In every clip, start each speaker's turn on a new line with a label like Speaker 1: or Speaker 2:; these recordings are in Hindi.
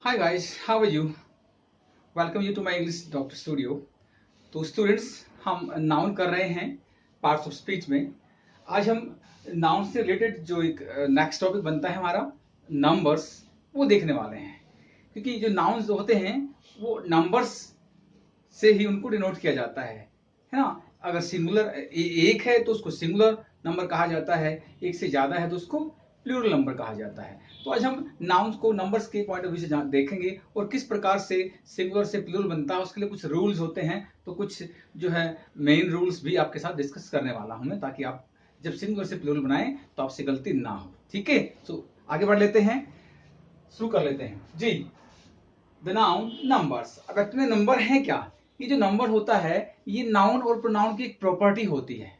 Speaker 1: Hi guys, how are you? Welcome you to my English Doctor Studio. तो स्टूडेंट्स हम नाउन कर रहे हैं पार्ट्स ऑफ स्पीच में। आज हम नाउन से रिलेटेड जो एक नेक्स्ट टॉपिक बनता है हमारा नंबर्स, वो देखने वाले हैं। क्योंकि जो नाउन्स होते हैं वो नंबर्स से ही उनको डिनोट किया जाता है ना। अगर सिंगुलर एक है तो उसको सिंगुलर नंबर कहा जाता है, एक से ज्यादा है तो उसको प्लूरल नंबर कहा जाता है। तो आज हम नाउन्स को नंबर्स के पॉइंट ऑफ व्यू से देखेंगे और किस प्रकार से सिंगुलर से प्लूरल बनता है, उसके लिए कुछ रूल्स होते हैं। तो कुछ जो है मेन रूल्स भी आपके साथ डिस्कस करने वाला हूं मैं, ताकि आप जब सिंगुलर से प्लूरल बनाएं तो आपसे गलती ना हो। ठीक है, तो आगे बढ़ लेते हैं, शुरू कर लेते हैं जी। The noun numbers. अब एक्चुअली नंबर है क्या? ये जो नंबर होता है ये नाउन और प्रोनाउन की एक प्रॉपर्टी होती है।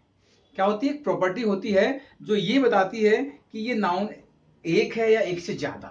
Speaker 1: क्या होती है? प्रॉपर्टी होती है जो ये बताती है कि ये नाउन एक है या एक से ज्यादा।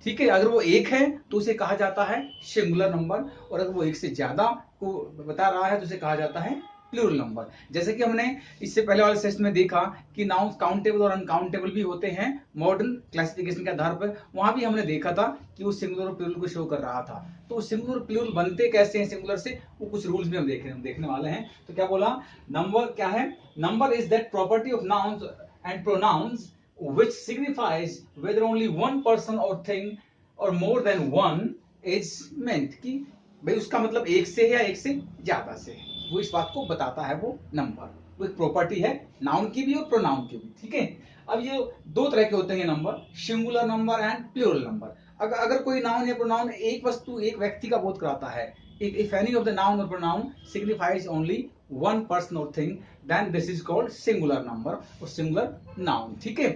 Speaker 1: ठीक है, अगर वो एक है तो उसे कहा जाता है सिंगुलर नंबर, और अगर वो एक से ज्यादा को बता रहा है तो उसे कहा जाता है प्लूरल नंबर। जैसे कि हमने इससे पहले वाले सेशन में देखा कि नाउन काउंटेबल और अनकाउंटेबल भी होते हैं मॉडर्न क्लासिफिकेशन के आधार पर। वहां भी हमने देखा था कि वो सिंगुलर और प्लूरल को शो कर रहा था। तो सिंगुलर प्लूरल बनते कैसे हैं सिंगुलर से, वो कुछ रूल्स भी हम देखने वाले हैं। तो क्या बोला? नंबर क्या है? Number is that property of nouns and pronouns which signifies whether only one person or thing और more than one is meant, कि भाई उसका मतलब एक से है या एक से ज्यादा से है, वो इस बात को बताता है वो नंबर। वो एक प्रॉपर्टी है नाउन की भी और प्रोनाउन की भी। ठीक है, अब ये दो तरह के होते हैं number, singular number and plural number. अगर कोई नाउन या प्रोनाउन एक वस्तु एक व्यक्ति का बोध कराता है, if any of the noun or pronoun signifies only one person or thing, then this is called singular number or singular noun। ठीक है,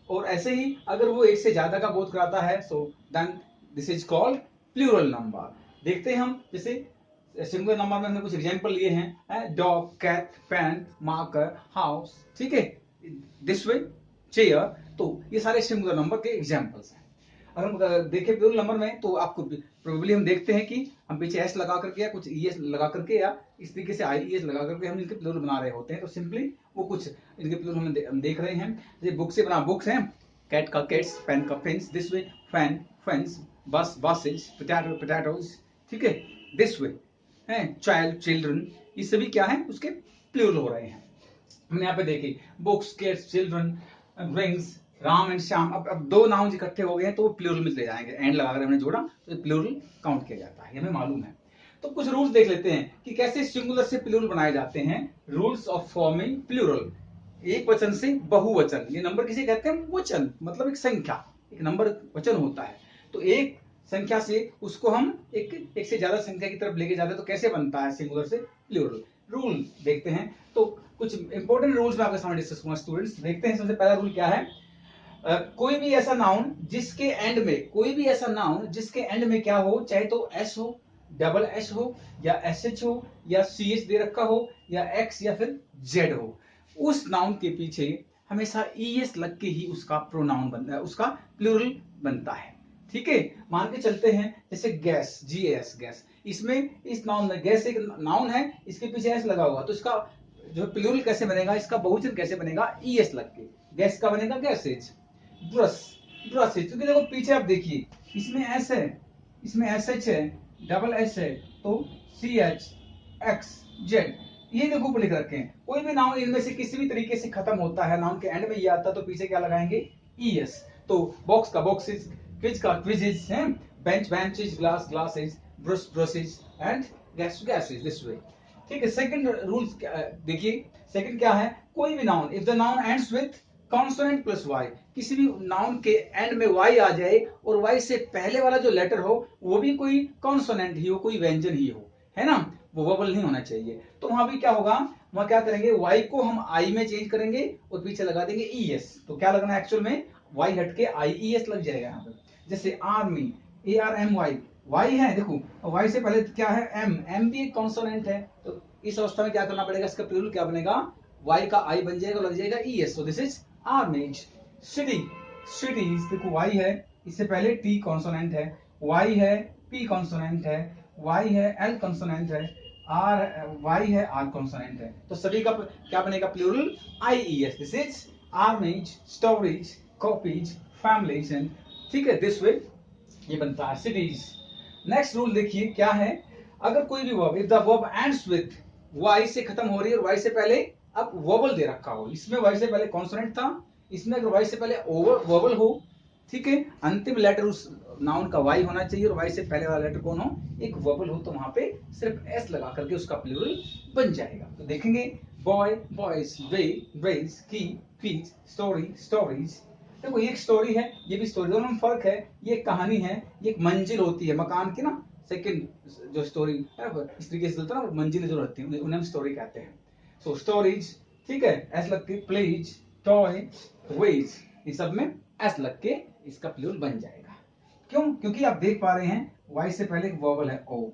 Speaker 1: और ऐसे ही अगर वो एक से ज्यादा का बोध कराता है so then this is called plural number. देखते हैं हम, जैसे सिंगुलर नंबर में हमने कुछ एग्जांपल लिए हैं, dog, cat, pen, marker, house. ठीक है, दिस वे, चेयर। तो ये सारे सिंगुलर नंबर के एग्जांपल्स हैं। अगर हम देखें प्लूरल नंबर में तो आपको प्रोबेबली हम देखते हैं कि हम पीछे एस लगा करके या कुछ ई एस लगा करके या इस तरीके से आई ई एस लगा करके हम इनके प्लूरल बना रहे होते हैं। तो सिंपली वो कुछ इनके प्लूरल हम देख रहे हैं। जैसे बुक से बना बुक्स हैं, कैट का कैट्स, पेन का pens, this way fan fans, bus buses, potato potatoes. ठीक है, दिस वे है, चाइल्ड चिल्ड्रन, ये सभी क्या है उसके प्लूरल हो रहे हैं। हमने यहाँ पे देखे books, kids, children, rings, Ram and Shyam. अब दो नाउन इकट्ठे हो गए हैं तो वो प्लूरल में चले जाएंगे, एंड लगाकर हमने जोड़ा तो प्लूरल काउंट किया जाता है, हमें मालूम है। तो कुछ रूल्स देख लेते हैं कि कैसे सिंगुलर से प्लूरल बनाए जाते हैं। Rules of forming plural. एक वचन से बहुवचन, ये नंबर किसे कहते हैं? वचन, मतलब एक संख्या, एक नंबर वचन होता है। तो एक संख्या से उसको हम एक से ज्यादा संख्या की तरफ लेके जाते हैं तो कैसे बनता है सिंगुलर से प्लूरल। रूल देखते हैं, तो कुछ इंपॉर्टेंट रूल्स मैं आपके सामने डिस्कस करूंगा स्टूडेंट्स। देखते हैं, सबसे पहला रूल क्या है? कोई भी ऐसा नाउन जिसके एंड में, कोई भी ऐसा नाउन जिसके एंड में क्या हो, चाहे तो एस हो, डबल एस हो, या एस एच हो, या सी एच दे रखा हो, या एक्स या फिर जेड हो, उस नाउन के पीछे हमेशा ई एस लग के ही उसका प्रोनाउन बनता है, उसका प्लूरल बनता है। ठीक है, मान के चलते हैं जैसे गैस, जी एस गैस, इसमें इस नाउन में गैस एक नाउन है, इसके पीछे एस लगा हुआ, तो इसका जो प्लूरल कैसे बनेगा, इसका बहुवचन कैसे बनेगा? ई एस लग के। गैस का बनेगा गैसेज। ब्रश, ब्रशेज, क्योंकि देखो पीछे आप देखिए इसमें एस है, इसमें एस एच है, डबल एस है, तो सी एच एक्स जेड, ये देखो ऊपर लिख रखे हैं। कोई भी नाउन इनमें से किसी भी तरीके से खत्म होता है, नाउन के एंड में ये आता है तो पीछे क्या लगाएंगे? E S. तो बॉक्स का बॉक्सेज, क्विज का क्विजेज है, bench benches, glass glasses, brush brushes and gas gases, this way. ठीक है, सेकंड रूल देखिए, सेकंड क्या है? कोई भी noun, if the noun ends with consonant plus Y, किसी भी नाउन के एंड में वाई आ जाए और वाई से पहले वाला जो लेटर हो वो भी कोई कॉन्सोनेंट ही हो, कोई व्यंजन ही हो, है ना, वो वबल नहीं होना चाहिए। तो वहां भी क्या होगा, वहां क्या करेंगे, वाई को हम आई में चेंज करेंगे और पीछे लगा देंगे ई एस। तो क्या लगना है एक्चुअल में? वाई हट के आई ई एस लग जाएगा यहाँ पे। जैसे army, A R M Y, Y है, देखो वाई से पहले क्या है? एम, एम भी एक कॉन्सोनेंट है। तो इस अवस्था में क्या करना पड़ेगा, इसका प्लूरल क्या बनेगा? वाई का आई बन जाएगा, लग जाएगा E S. So this is armies. City, cities, देखो वाई है, इससे पहले टी कॉन्सोनेंट है, वाई है, पी कॉन्सोनेंट है, वाई है, एल कॉन्सोनेंट है, आर वाई है, आर कॉन्सोनेंट है। तो सभी का क्या बनेगा plural? I E S. This is armies, storage, copies, families and, ठीक है, दिस वे ये बनता है cities। नेक्स्ट रूल देखिए क्या है, अगर कोई भी verb, if the verb ends with Y से खत्म हो रही है और वाई से पहले अब वोबल दे रखा हो, इसमें वाई से पहले कॉन्सोनेंट था, इसमें अगर वाई से पहले ओवर वोबल हो, ठीक है, अंतिम लेटर उस नाउन का वाई होना चाहिए और वाई से पहले वाला लेटर कौन हो, एक वोबल हो, तो वहां पे सिर्फ एस लगा करके उसका प्लूरल बन जाएगा। तो देखेंगे बॉय बॉयज, वे वेज, की पीच, स्टोरी स्टोरीज। देखो ये एक स्टोरी है, ये भी स्टोरी, दोनों में फर्क है, ये एक कहानी है, ये एक मंजिल होती है मकान की ना, सेकंड जो स्टोरी इस तरीके से चलता है ना, मंजिलें जो रहती हैं उन्हें हम स्टोरी कहते हैं। सो स्टोरीज, ठीक है, एस लग के, प्लेज, टॉय, वेज, ये सब में एस लग के इसका प्लूरल बन जाएगा। क्यों? क्योंकि आप देख पा रहे हैं वाई से पहले एक वॉवल है ओ,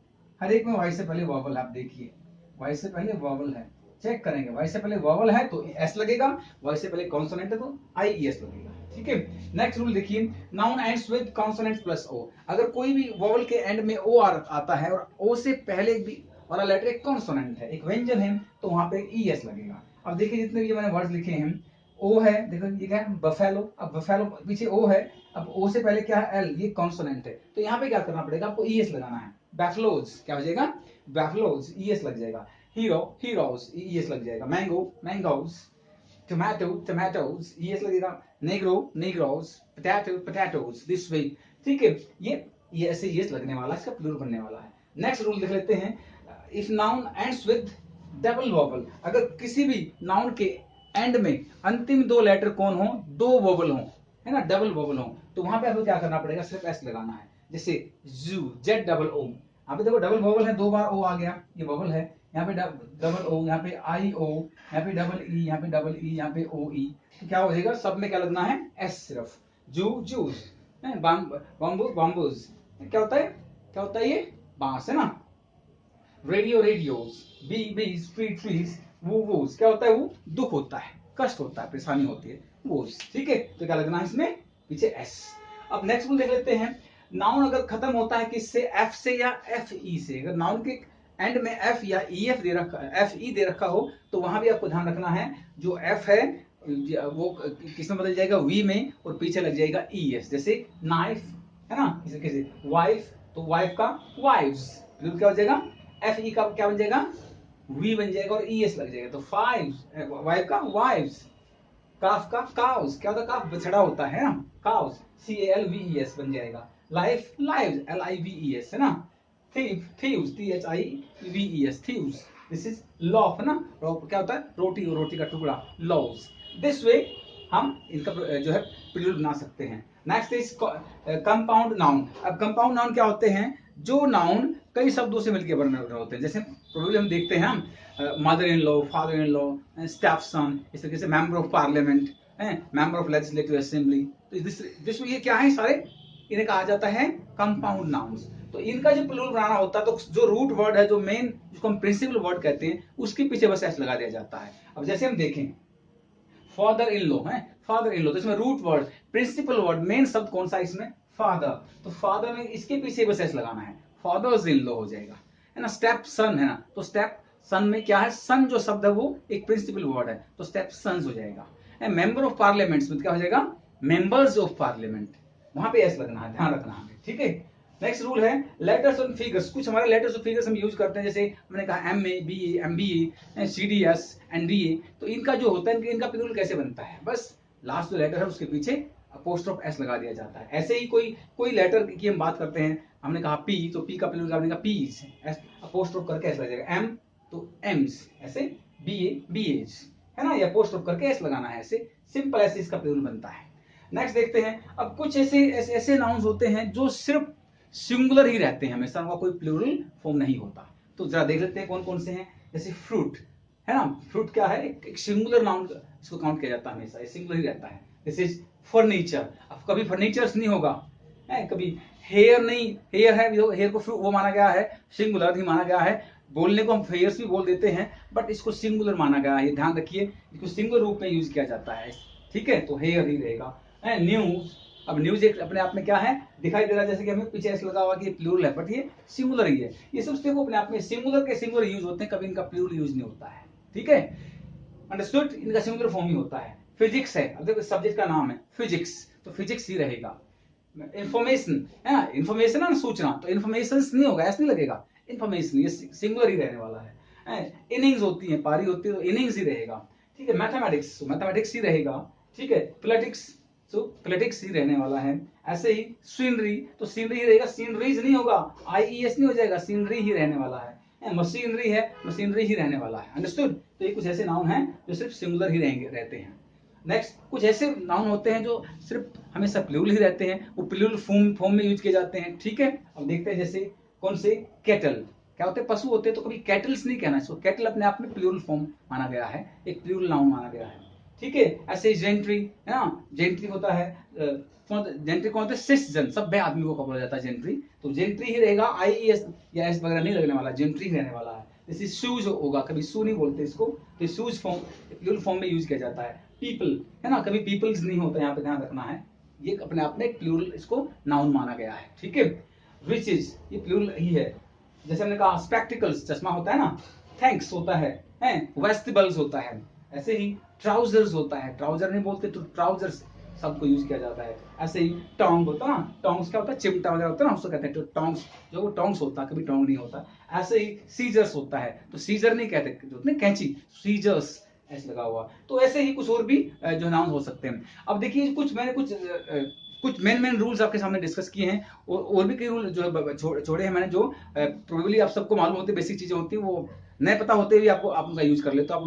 Speaker 1: हर एक में वाई से पहले वॉवल, आप देखिए वाई से पहले वॉवल है, चेक करेंगे वाई से पहले वॉवल है तो एस लगेगा, वाई से पहले कॉन्सोनेंट है तो आई ई एस लगेगा, ठीक है। नेक्स्ट रूल देखिए, noun ends with consonant plus O, अगर कोई भी वॉवल के एंड में ओ आता है और ओ से पहले भी वाला लेटर एक कॉन्सोनेंट है, एक व्यंजन है, तो वहां पे ई एस लगेगा। अब देखिए जितने भी मैंने वर्ड्स लिखे हैं, ओ है, देखो ये क्या है, बफेलो, अब बफेलो पीछे ओ है, अब ओ से पहले क्या है, एल, ये कॉन्सोनेंट है, तो यहाँ पे क्या करना पड़ेगा आपको, ई एस लगाना है। बैफलोज क्या हो जाएगा, बैफलोज, ई एस लग जाएगा। हीरो हीरोज, ई एस लग जाएगा। Mango mangoes, tomato tomatoes, E S लगेगा। Negro negroes, potato potatoes, this way, ठीक है, ये ऐसे ई एस लगने वाला है, इसका प्लूरल बनने वाला है। नेक्स्ट रूल देख लेते हैं, if noun ends with double vowel, अगर किसी भी नाउन के एंड में अंतिम दो लेटर कौन हो, दो वोबल हो, है ना, डबल वोबल हो, तो वहां पे आपको क्या करना पड़ेगा, सिर्फ एस लगाना है। जैसे जू, जेड डबल ओ, यहाँ पे देखो डबल वोबल है, दो बार ओ आ गया, ये वोबल है, यहाँ पे डबल ओ, यहाँ पे आई ओ, यहाँ पे डबल ई, यहाँ पे डबल ई, यहाँ पे ओ ई, तो क्या हो जाएगा, सब में क्या लगना है, एस सिर्फ। जू जूस, बम्बू बम्बूज, क्या होता है, क्या होता है, ये बांस है ना। रेडियो रेडियोस, बी बीज, ट्री ट्रीज, वूज, क्या होता है, वो दुख होता है, कष्ट होता है, परेशानी होती है, वूज, ठीक है, तो क्या लगना है इसमें, पीछे एस। अब नेक्स्ट रूल देख लेते हैं, नाउन अगर खत्म होता है किससे, एफ से या एफ ई से, अगर नाउन के एंड में एफ या ई एफ दे रखा, एफ ई दे रखा हो, तो वहां भी आपको ध्यान रखना है, जो एफ है वो किस में बदल जाएगा, वी में, और पीछे लग जाएगा ई एस, जैसे नाइफ है ना, इस तरीके से वाइफ, तो वाइफ का वाइव्स, क्या हो जाएगा, एफ ई का क्या बन जाएगा, वी बन जाएगा और ई एस लग जाएगा, तो फाइव, वाइफ का वाइव्स, काफ का काउस, क्या होता है, काफ बछड़ा होता है ना, calves, C A L V E S बन जाएगा। Life lives, L I V E S है ना। Thief thieves, T H I V E S, thieves. This is loaf है ना, क्या होता है, रोटी, रोटी का टुकड़ा, लॉव्स। दिस वे हम इनका जो है प्लूरल बना सकते हैं। Next is compound noun. अब कंपाउंड नाउन क्या होते हैं, जो नाउन कई शब्दों से मिलकर बने होते हैं, जैसे प्रोबेबली हम देखते हैं हम mother in law, father in law, step सन, इस तरीके से मेंबर ऑफ पार्लियामेंट है, मेंबर ऑफ लेजिस्लेटिव असेंबली, तो दिस ये क्या है, सारे इन्हें कहा जाता है कंपाउंड नाउन्स। तो इनका जो प्लूरल बनाना होता है, तो जो रूट वर्ड है, जो मेन जिसको हम प्रिंसिपल वर्ड कहते हैं, उसके पीछे बस एस लगा दिया जाता है। अब जैसे हम देखें फादर इन लॉ है, फादर इन लॉ, तो इसमें root word, principal word, main शब्द कौन सा इसमें, फादर, तो फादर में इसके पीछे बस एस लगाना है, फादर्स इन लॉ हो जाएगा, है ना। स्टेप सन है ना, तो स्टेप सन में क्या है, सन जो शब्द है वो एक प्रिंसिपल वर्ड है, तो स्टेप सन्स हो जाएगा। मेंबर ऑफ पार्लियामेंट में क्या हो जाएगा, मेंबर्स ऑफ पार्लियामेंट, वहां पे एस लगना है, ध्यान रखना है, ठीक है। नेक्स्ट रूल है लेटर्स और फिगर्स। कुछ हमारे लेटर्स और फिगर्स हम यूज करते हैं, जैसे हमने कहा M A, B A, M B A, C D S, N D A, तो इनका जो होता है, इनका प्लूरल कैसे बनता है, बस लास्ट जो लेटर है उसके पीछे अपोस्ट्रोफ एस लगा दिया जाता है। ऐसे ही कोई कोई लेटर की हम बात करते हैं, हमने कहा पी, तो पी का प्लूरल हमने कहा पीज, अपोस्ट्रोफ करके एस लग जाएगा। एम तो एम्स, ऐसे बी एज है ना, ये अपोस्ट्रोफ करके एस लगाना है, ऐसे सिंपल ऐसे इसका प्लूरल बनता है। नेक्स्ट देखते हैं, अब कुछ ऐसे नाउन्स होते हैं जो सिर्फ सिंगुलर ही रहते हैं, हमेशा उनका कोई प्लूरल फॉर्म नहीं होता। तो जरा देख लेते हैं कौन कौन से हैं, जैसे फ्रूट है ना, फ्रूट क्या है, एक सिंगुलर नाउन इसको काउंट किया जाता है, हमेशा सिंगुलर ही रहता है। दिस इज फर्नीचर, अब कभी फर्नीचर्स नहीं होगा, है कभी हेयर नहीं, हेयर है, हेयर को वो माना गया है, सिंगुलर ही माना गया है, बोलने को हम हेयर्स भी बोल देते हैं, बट इसको सिंगुलर माना गया है, ध्यान रखिए, इसको सिंगुलर रूप में यूज किया जाता है, ठीक है, तो हेयर ही रहेगा। न्यूज, अब न्यूज एक अपने आप में क्या है, दिखाई दे रहा है, जैसे कि हमें पीछे ऐसा लगा हुआ कि ये प्लूरल है, बट ये सिंगुलर ही है, ये सब देखो अपने आप में सिंगुलर के सिंगुलर यूज होते हैं, कभी इनका प्लूरल यूज नहीं होता है, ठीक है, अंडरस्टूड, इनका सिंगुलर फॉर्म ही होता है। फिजिक्स है, अब देखो सब्जेक्ट का नाम है फिजिक्स, तो फिजिक्स ही रहेगा, इंफॉर्मेशन है ना, इंफॉर्मेशन है ना, सूचना, तो इंफॉर्मेशन नहीं होगा, ऐसा नहीं लगेगा, इंफॉर्मेशन, ये सिंगुलर ही रहने वाला है। इनिंग्स होती है, पारी होती है, तो इनिंग्स ही रहेगा, ठीक है। मैथमेटिक्स, तो मैथमेटिक्स ही रहेगा, ठीक है। पॉलिटिक्स, तो पॉलिटिक्स ही रहने वाला है। ऐसे ही सीनरी, तो सीनरी ही रहेगा, सीनरीज नहीं होगा, IES नहीं हो जाएगा, सीनरी ही रहने वाला है। मशीनरी है, मशीनरी ही रहने वाला है, अंडरस्टूड। तो ये कुछ ऐसे नाउन हैं जो सिर्फ सिंगुलर ही रहेंगे, रहते हैं। नेक्स्ट, कुछ ऐसे नाउन होते हैं जो सिर्फ हमेशा प्लूरल ही रहते हैं, वो प्लूरल फॉर्म में यूज किए जाते हैं, ठीक है। अब देखते हैं, जैसे कौन से, कैटल, क्या होते हैं, पशु होते हैं, तो कभी कैटल्स नहीं कहना, इसको कैटल अपने आप में प्लूरल फॉर्म माना गया है, एक प्लूरल नाउन माना गया है, ठीक है। ऐसे जेंट्री है ना, जेंट्री होता है, जेंट्री कौन होता है, सिटीजन, सभ्य आदमी को बोला जाता है जेंट्री, तो जेंट्री ही रहेगा, IES या एस वगैरह नहीं लगने वाला, जेंट्री ही रहने वाला है। जैसे शूज होगा, कभी शू नहीं बोलते इसको, तो शूज फॉर्म प्लूरल फॉर्म में यूज किया जाता है। पीपल है ना, कभी पीपल्स नहीं होता, यहाँ पे ध्यान रखना है, ये अपने आप में एक प्लूरल इसको नाउन माना गया है, ठीक है। रिचेज, ये प्लूरल ही है। जैसे हमने कहा स्पेक्टिकल्स, चश्मा होता है ना, थैंक्स होता है, वेस्टिबल्स होता है। ऐसे ही ट्राउजर्स होता है, ट्राउजर नहीं बोलते तो ट्राउजर्स सबको यूज किया जाता है। ऐसे ही टोंग होता है ना, टोंग्स क्या होता है, चिमटा वगैरह होता है ना, उसको कहते हैं तो टोंग्स, जो वो टोंग्स होता है, कभी टोंग नहीं होता। ऐसे ही सीजर्स होता है, तो सीजर नहीं कहते, जो होते हैं कैंची, सीजर्स ऐसे लगा हुआ। तो ऐसे ही कुछ और भी जो नाउन हो सकते हैं। अब देखिए, मैंने कुछ मेन रूल्स आपके सामने डिस्कस किए हैं, और भी कई रूल जो छोड़े हैं मैंने, जो प्रोबेबली आप सबको मालूम होते, बेसिक चीजें होती हैं, वो नए पता होते हुए आप उनका यूज कर लेते, तो आप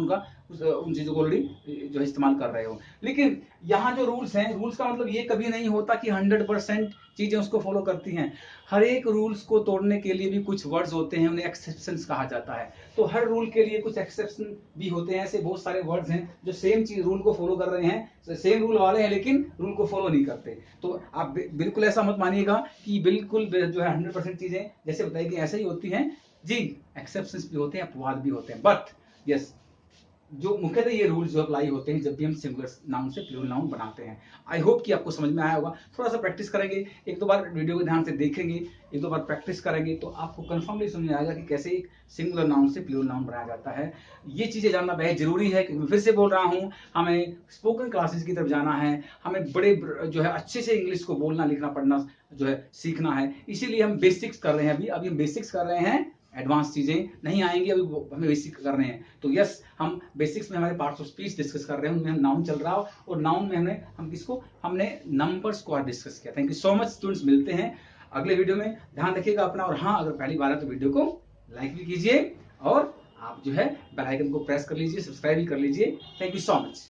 Speaker 1: उन चीजों को ऑलरेडी जो है इस्तेमाल कर रहे हो। लेकिन यहाँ जो रूल्स हैं, रूल्स का मतलब ये कभी नहीं होता कि 100% चीजें उसको फॉलो करती हैं। हर एक रूल्स को तोड़ने के लिए भी कुछ वर्ड्स होते हैं, उन्हें एक्सेप्शंस कहा जाता है। तो हर रूल के लिए कुछ एक्सेप्शन भी होते हैं। ऐसे बहुत सारे वर्ड्स हैं जो सेम चीज रूल को फॉलो कर रहे हैं, सेम रूल वाले हैं, लेकिन रूल को फॉलो नहीं करते। तो आप बिल्कुल ऐसा मत मानिएगा कि बिल्कुल जो है 100% चीजें जैसे बताई गई ऐसे ही होती हैं। जी, एक्सेप्शंस भी होते हैं, अपवाद भी होते हैं, बट यस, जो मुख्यतः ये रूल्स जो अप्लाई होते हैं जब भी हम सिंगुलर नाउन से प्लूरल नाउन बनाते हैं। आई होप कि आपको समझ में आया होगा। थोड़ा सा प्रैक्टिस करेंगे, एक दो बार वीडियो को ध्यान से देखेंगे, एक दो बार प्रैक्टिस करेंगे, तो आपको कंफर्मली समझ में आएगा कि कैसे एक सिंगुलर नाउन से प्लूरल नाउन बनाया जाता है। ये चीजें जानना बेहद जरूरी है, क्योंकि फिर से बोल रहा हूँ, हमें स्पोकन क्लासेस की तरफ जाना है, हमें बड़े जो है अच्छे से इंग्लिश को बोलना, लिखना, पढ़ना जो है सीखना है। इसीलिए हम बेसिक्स कर रहे हैं, अभी हम बेसिक्स कर रहे हैं, एडवांस चीजें नहीं आएंगी, अभी हमें बेसिक कर रहे हैं। तो यस, हम बेसिक्स में हमारे पार्ट्स ऑफ स्पीच डिस्कस कर रहे हैं, उनमें हम नाउन चल रहा हो, और नाउन में हमने नंबर्स को डिस्कस किया। Thank you so much students, मिलते हैं अगले वीडियो में। ध्यान रखिएगा अपना, और हाँ, अगर पहली बार है तो वीडियो को लाइक भी कीजिए, और आप जो है बेल आइकन को प्रेस कर लीजिए, सब्सक्राइब भी कर लीजिए। Thank you so much.